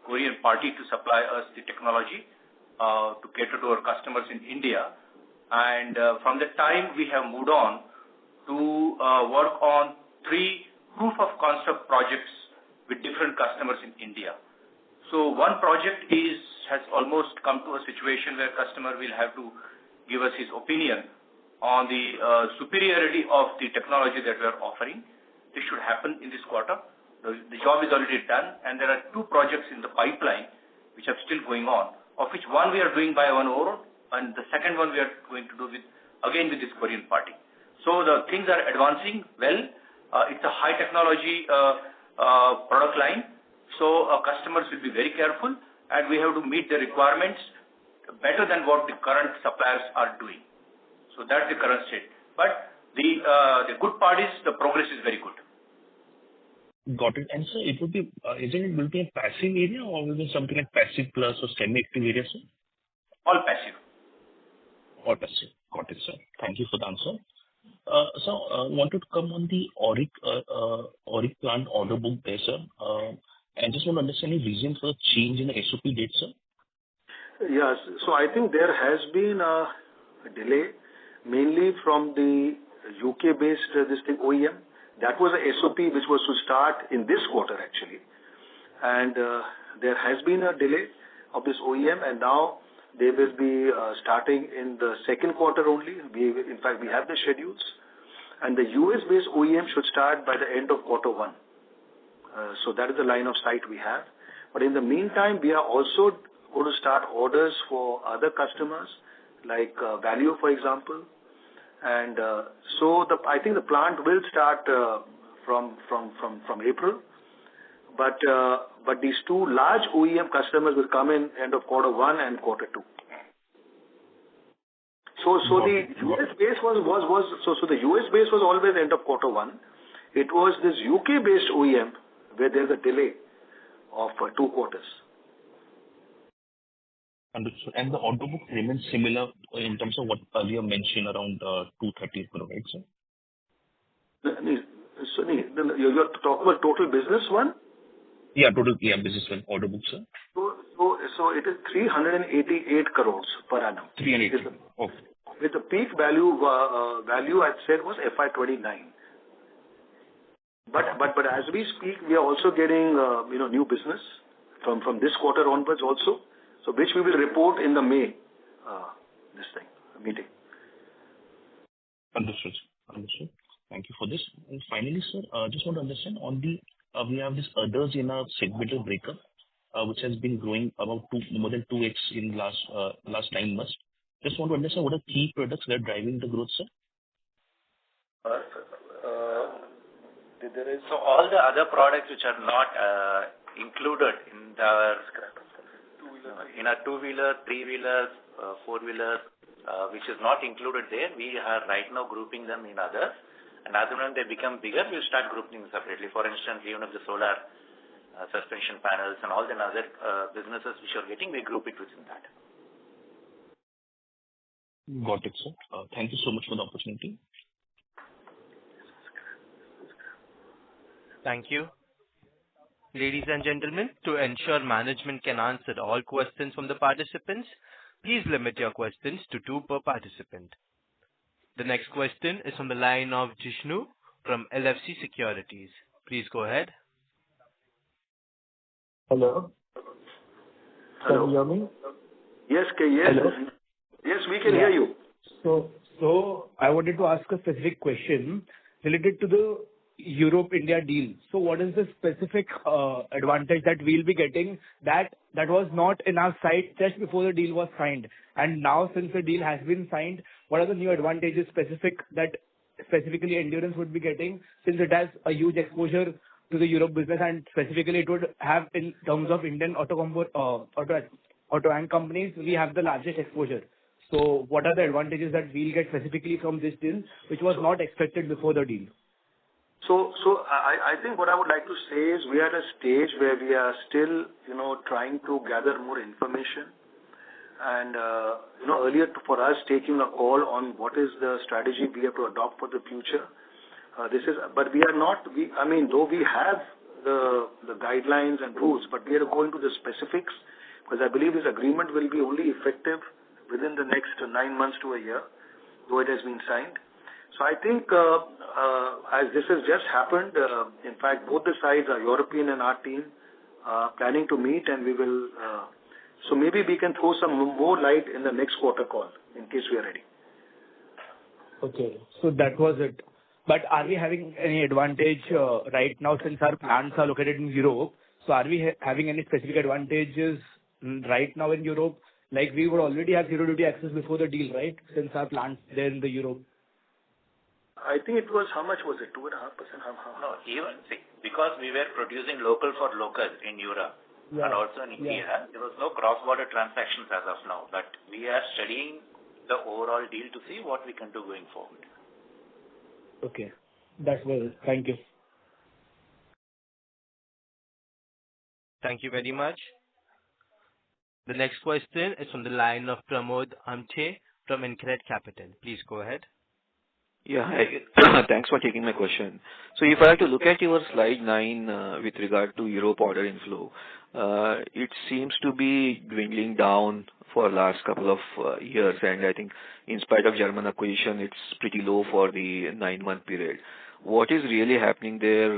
Korean party to supply us the technology to cater to our customers in India. And from that time, we have moved on to work on 3 proof of concept projects with different customers in India. So one project has almost come to a situation where customer will have to give us his opinion on the superiority of the technology that we are offering. This should happen in this quarter. The job is already done, and there are 2 projects in the pipeline which are still going on, of which one we are doing by our own, and the second one we are going to do with this Korean party. So the things are advancing well. It's a high technology product line. So our customers will be very careful, and we have to meet the requirements better than what the current suppliers are doing. So that's the current state. But the good part is the progress is very good. Got it. And sir, it would be, isn't it will be a passive area or will be something like passive plus or semi-active area, sir? All passive. All passive. Got it, sir. Thank you for the answer. So, wanted to come on the Auric plant order book there, sir. And just want to understand the reason for the change in the SOP date, sir. Yes. So I think there has been a delay mainly from the UK-based OEM. That was a SOP which was to start in this quarter actually. And there has been a delay of this OEM, and now they will be starting in the second quarter only. In fact, we have the schedules. And the US-based OEM should start by the end of quarter one. So that is the line of sight we have. But in the meantime, we are also going to start orders for other customers, like Value, for example. And I think the plant will start from April. But these two large OEM customers will come in end of quarter one and quarter two. So the US base the US base was always end of quarter one. It was this UK based OEM where there's a delay of 2 quarters. Understood. And the order book remains similar in terms of what earlier mentioned, around 230 crore, right, sir? So you're talking about total business one? Yeah, total business one order book, sir. So it is 388 crores per annum. 388. Okay. With the peak value I said was FY29. But as we speak, we are also getting new business from this quarter onwards also. So which we will report in the May meeting. Understood. Thank you for this. And finally, sir, just want to understand on the we have this others in our segmental breakup, which has been growing about more than 2x in last 9 months. Just want to understand what are key products that are driving the growth, sir? So all the other products which are not included in our two-wheeler, three-wheelers, four-wheelers, which is not included there, we are right now grouping them in others. And as when they become bigger, we'll start grouping them separately. For instance, even if the solar suspension panels and all the other businesses which are getting, we group it within that. Got it, sir. Thank you so much for the opportunity. Thank you. Ladies and gentlemen, to ensure management can answer all questions from the participants, please limit your questions to 2 per participant. The next question is from the line of Jishnu from LFC Securities. Please go ahead. Hello. Can you hear me? Yes. Hello? Yes, we can hear you. So I wanted to ask a specific question related to the Europe-India deal. So what is the specific advantage that we'll be getting that was not in our sight just before the deal was signed? And now since the deal has been signed, what are the new advantages that specifically Endurance would be getting, since it has a huge exposure to the Europe business, and specifically it would have in terms of Indian auto and companies, we have the largest exposure. So what are the advantages that we'll get specifically from this deal, which was not expected before the deal? So I think what I would like to say is we are at a stage where we are still, trying to gather more information. And, earlier for us taking a call on what is the strategy we have to adopt for the future. But we are not, though we have the guidelines and rules, but we are going to the specifics, because I believe this agreement will be only effective within the next 9 months to a year, though it has been signed. So I think as this has just happened, in fact, both the sides, our European and our team, are planning to meet, and we will. So maybe we can throw some more light in the next quarter call in case we are ready. Okay, so that was it. But are we having any advantage right now since our plants are located in Europe? So are we having any specific advantages right now in Europe? Like we would already have zero duty access before the deal, right? Since our plants there in the Europe. I think it was, how much was it? 2.5%? No, even, because we were producing local for local in Europe and also in India, there was no cross-border transactions as of now. But we are studying the overall deal to see what we can do going forward. Okay, that's well. Thank you. Thank you very much. The next question is from the line of Pramod Amche from India Capex. Please go ahead. Yeah, hi. Thanks for taking my question. So if I have to look at your slide 9 with regard to Europe order inflow, it seems to be dwindling down for last couple of years, and I think in spite of German acquisition, it's pretty low for the 9-month period. What is really happening there?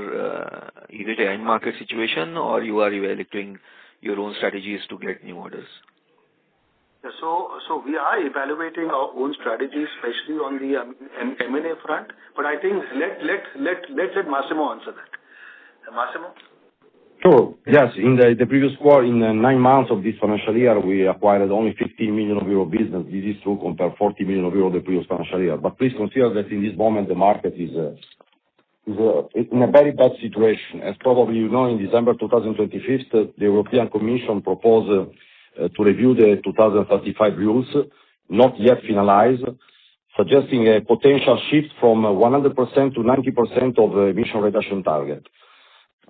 Is it an end market situation, or you are evaluating your own strategies to get new orders? So we are evaluating our own strategies, especially on the M&A front. But I think let Massimo answer that. Massimo? Sure. Yes. In the previous quarter, in 9 months of this financial year, we acquired only 15 million euro business. This is true compared to 40 million euro the previous financial year. But please consider that in this moment, the market is in a very bad situation. As probably you know, in December 2025, the European Commission proposed to review the 2035 rules, not yet finalized, suggesting a potential shift from 100% to 90% of the emission reduction target,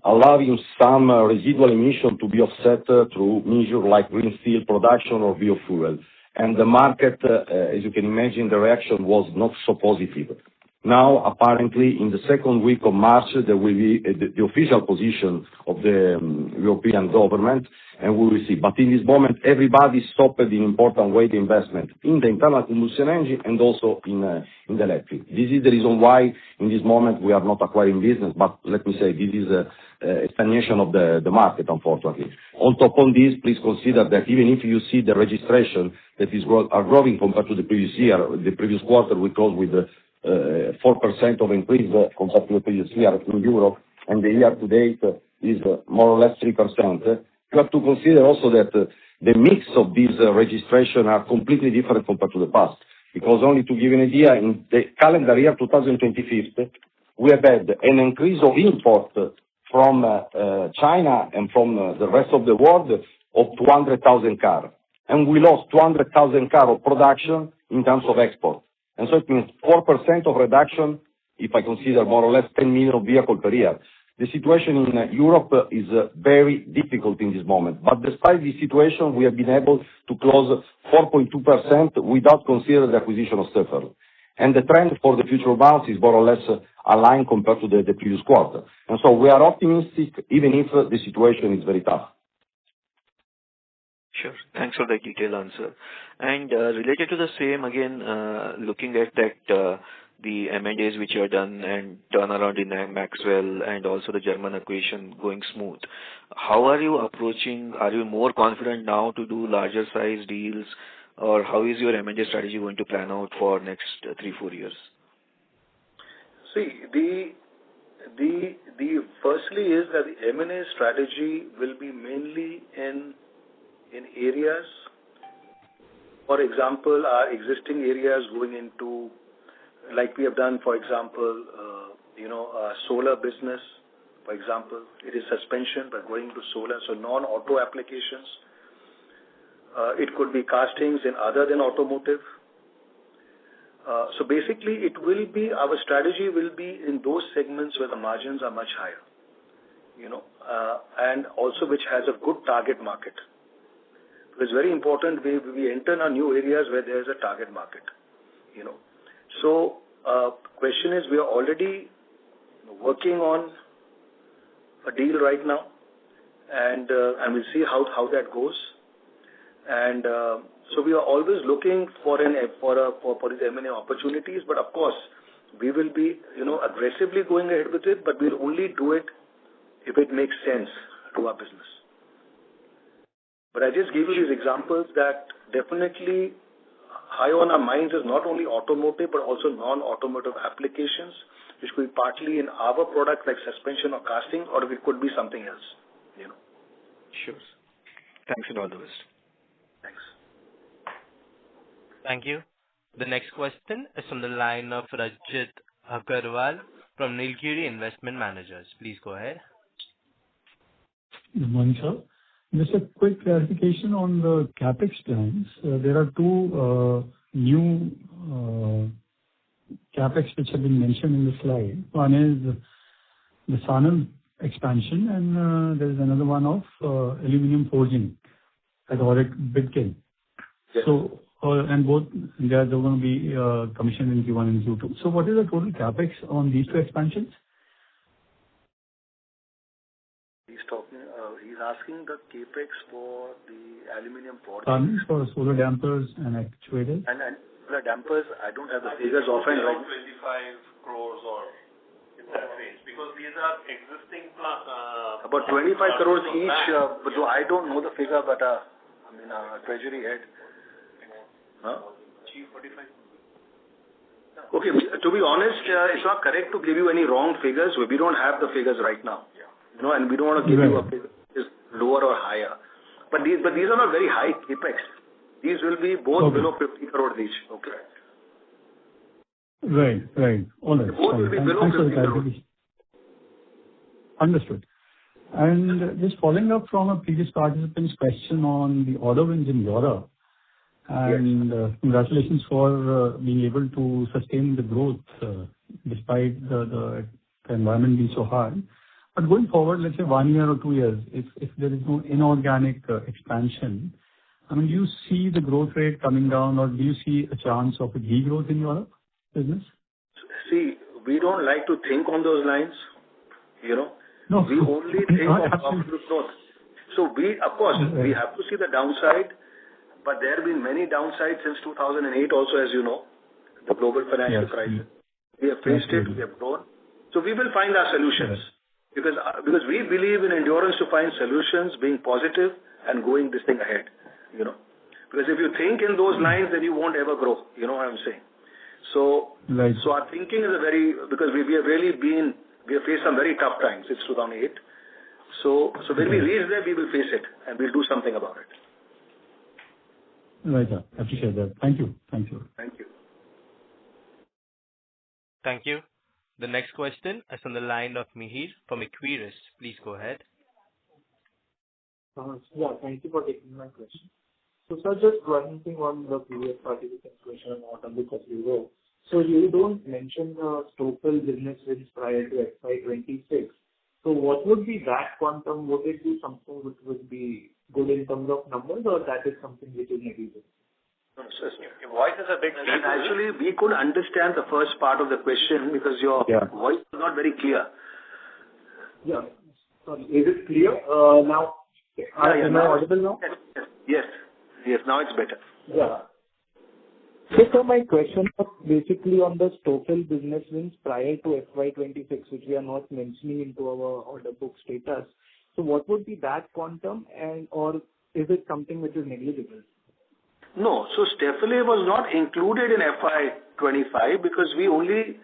allowing some residual emission to be offset through measures like green steel production or biofuel. And the market, as you can imagine, the reaction was not so positive. Now, apparently, in the second week of March, there will be the official position of the European government, and we will see. But in this moment, everybody stopped in important way the investment in the internal combustion engine and also in the electric. This is the reason why in this moment we are not acquiring business, but let me say this is a stagnation of the market, unfortunately. On top of this, please consider that even if you see the registration that are growing compared to the previous year, the previous quarter we closed with 4% of increase compared to the previous year in Europe, and the year to date is more or less 3%. You have to consider also that the mix of these registration are completely different compared to the past. Because only to give you an idea, in the calendar year 2025, we have had an increase of import from China and from the rest of the world of 200,000 cars. And we lost 200,000 cars of production in terms of export. And so it means 4% of reduction, if I consider more or less 10 million vehicles per year. The situation in Europe is very difficult in this moment. But despite this situation, we have been able to close 4.2% without considering the acquisition of Stefal. And the trend for the future months is more or less aligned compared to the previous quarter. And so we are optimistic, even if the situation is very tough. Sure. Thanks for the detailed answer. And related to the same, again, looking at that, the M&As which are done and turnaround in Maxwell and also the German acquisition going smooth, how are you approaching? Are you more confident now to do larger size deals, or how is your M&A strategy going to plan out for next 3-4 years? See, the firstly is that the M&A strategy will be mainly in areas, for example, our existing areas going into, like we have done, for example, solar business, for example. It is suspension, but going to solar, so non-auto applications. It could be castings in other than automotive. So basically, our strategy will be in those segments where the margins are much higher, and also which has a good target market. It's very important we enter our new areas where there is a target market, So, question is, we are already working on a deal right now, and we'll see how that goes. And so we are always looking for these M&A opportunities, but of course, we will be aggressively going ahead with it, but we'll only do it if it makes sense to our business. But I just gave you these examples that definitely high on our minds is not only automotive, but also non-automotive applications, which could be partly in our products like suspension or casting, or it could be something else, Sure. Thanks and all the best. Thanks. Thank you. The next question is from the line of Rajit Agarwal from Nilgiri Investment Managers. Please go ahead. Good morning, sir. Just a quick clarification on the Capex plans. There are two new Capex which have been mentioned in the slide. One is the Sanand expansion, and there is another one of aluminum forging at Auric Bidkin. Yes. So and both they are going to be commissioned in Q1 and Q2. So what is the total CapEx on these two expansions? He's asking the CapEx for the aluminum forging. For solar dampers and actuators. And solar dampers, I don't have the figures offhand. Around 25 crores or in that range, because these are existing about 25 crores each, but though I don't know the figure, but treasury head. Chief 45. Okay, to be honest, it's not correct to give you any wrong figures. We don't have the figures right now. And we don't want to give you a figure that is lower or higher. But these are not very high capex. These will be both below 50 crores each. Okay. Right. All right. Both will be below 50 crores. Understood. And just following up from a previous participant's question on the order wins in Europe, and congratulations for being able to sustain the growth despite the environment being so hard. But going forward, let's say 1 year or 2 years, if there is no inorganic expansion, do you see the growth rate coming down, or do you see a chance of a degrowth in Europe business? See, we don't like to think on those lines. No, we only think of profitable growth. So we have to see the downside, but there have been many downsides since 2008 also, as you know, the global financial crisis. We have faced it, we have grown. So we will find our solutions. Because we believe in endurance to find solutions, being positive and going this thing ahead. Because if you think in those lines, then you won't ever grow. You know what I'm saying? So our thinking is because we have faced some very tough times since 2008. So when we reach there, we will face it and we'll do something about it. Right, sir. Appreciate that. Thank you. Thank you. Thank you. The next question is on the line of Mihir from Equirus. Please go ahead. Thank you for taking my question. So, sir, just one thing on the previous participant's question on order book of Europe. So, you don't mention the Stefal business wins prior to FY26. So, what would be that quantum? Would it be something which would be good in terms of numbers, or that is something which is negligible? Your voice is a bit deep. Actually, we could understand the first part of the question because your voice is not very clear. Sorry, is it clear now? Am I audible now? Yes, now it's better. So, my question was basically on the Stefal business wins prior to FY26, which we are not mentioning into our order book status. So, what would be that quantum, or is it something which is negligible? No, so Stefal was not included in FY25 because we only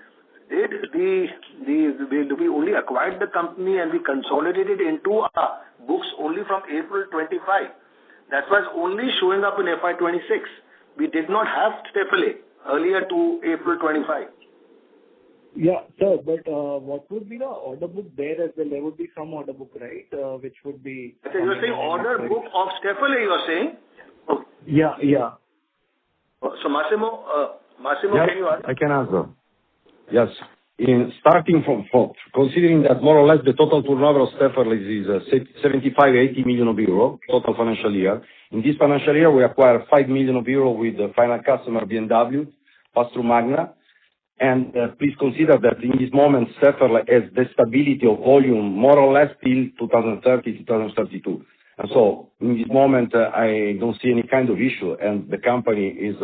we only acquired the company and we consolidated into our books only from April 25. That was only showing up in FY26. We did not have Stefal earlier to April 25. Sir, but what would be the order book there as well? There would be some order book, right, which would be... So you're saying order book of Stefal, you're saying? Yeah. So Massimo, can you answer? I can answer. Yes. Starting from considering that more or less the total turnover of Stefal is 75-80 million euro total financial year. In this financial year, we acquired 5 million euro with the final customer BMW, pass-through Magna. And please consider that in this moment, Stefal has the stability of volume more or less till 2030, 2032. And so in this moment, I don't see any kind of issue, and the company is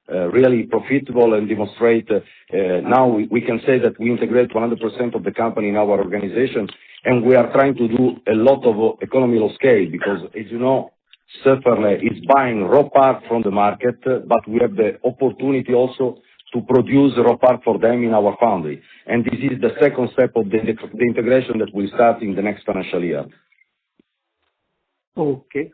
really profitable and demonstrate. Now we can say that we integrate 100% of the company in our organization, and we are trying to do a lot of economy of scale because, as you know, Stefal is buying raw part from the market, but we have the opportunity also to produce raw part for them in our foundry. And this is the second step of the integration that will start in the next financial year. Okay.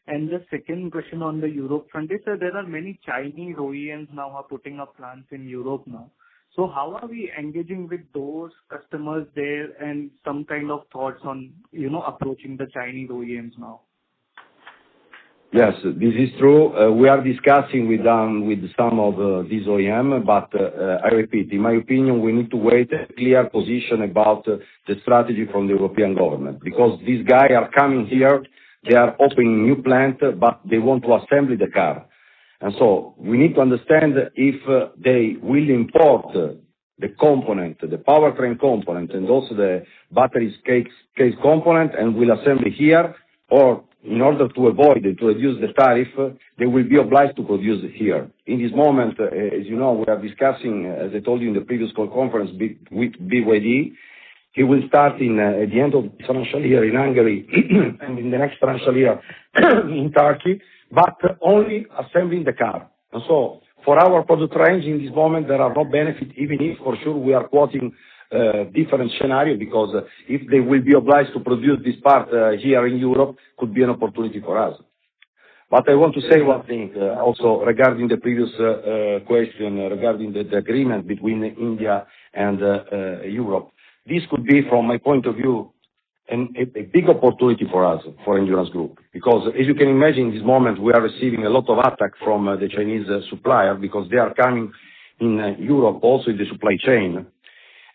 And the second question on the Europe front is that there are many Chinese OEMs now are putting up plants in Europe now. So how are we engaging with those customers there, and some kind of thoughts on, approaching the Chinese OEMs now? Yes, this is true. We are discussing with some of these OEM, but I repeat, in my opinion, we need to wait a clear position about the strategy from the European government, because these guys are coming here, they are opening new plant, but they want to assemble the car. And so we need to understand if they will import the component, the powertrain component, and also the battery case component, and will assemble here, or in order to avoid it, to reduce the tariff, they will be obliged to produce it here. In this moment, as you know, we are discussing, as I told you in the previous call conference, with BYD. He will start at the end of the financial year in Hungary and in the next financial year in Turkey, but only assembling the car. And so for our product range in this moment, there are no benefits, even if for sure we are quoting different scenario, because if they will be obliged to produce this part here in Europe, could be an opportunity for us. But I want to say one thing also regarding the previous question regarding the agreement between India and Europe. This could be, from my point of view, a big opportunity for us, for Endurance Group, because as you can imagine, in this moment we are receiving a lot of attack from the Chinese supplier, because they are coming in Europe also in the supply chain,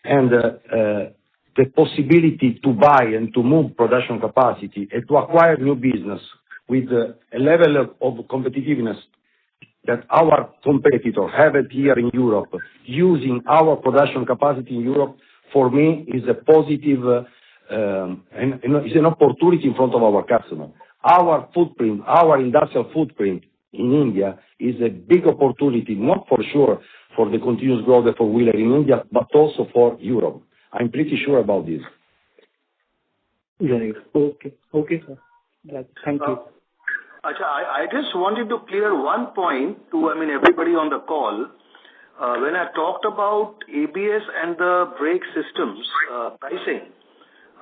and the possibility to buy and to move production capacity and to acquire new business with a level of competitiveness that our competitor have it here in Europe, using our production capacity in Europe, for me is a positive and is an opportunity in front of our customer. Our footprint, our industrial footprint in India is a big opportunity, not for sure for the continuous growth of four-wheeler in India, but also for Europe. I'm pretty sure about this. Right. Okay. Okay, sir. Thank you. I just wanted to clear one point to, everybody on the call. When I talked about ABS and the brake systems pricing,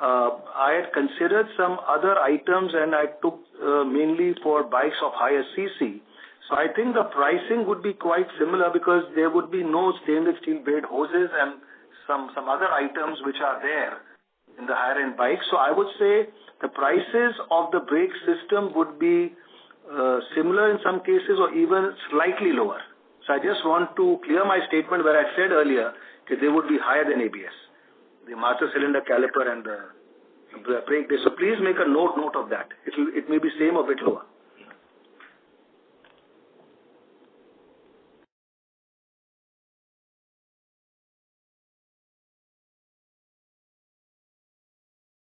I had considered some other items, and I took mainly for bikes of higher CC. So I think the pricing would be quite similar, because there would be no stainless steel braid hoses and some other items which are there in the higher end bikes. So I would say the prices of the brake system would be similar in some cases, or even slightly lower. So I just want to clear my statement where I said earlier that they would be higher than ABS, the master cylinder caliper and the brake disc. So please make a note of that. It may be same or bit lower.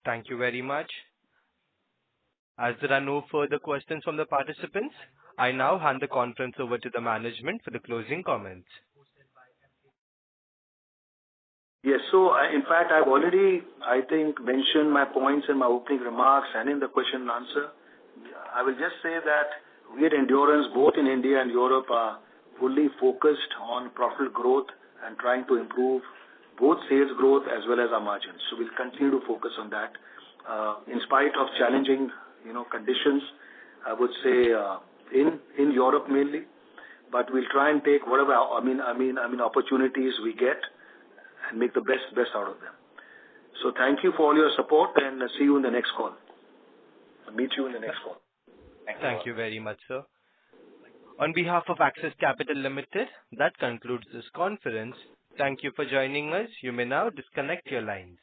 Thank you very much. As there are no further questions from the participants, I now hand the conference over to the management for the closing comments. Yes, so in fact, I've already, mentioned my points in my opening remarks and in the question and answer. I will just say that we at Endurance, both in India and Europe, are fully focused on profitable growth and trying to improve both sales growth as well as our margins. So we'll continue to focus on that. In spite of challenging, conditions, I would say in Europe mainly, but we'll try and take whatever opportunities we get and make the best out of them. So thank you for all your support, and see you in the next call. I'll meet you in the next call. Thank you very much, sir. On behalf of Axis Capital Limited, that concludes this conference. Thank you for joining us. You may now disconnect your lines.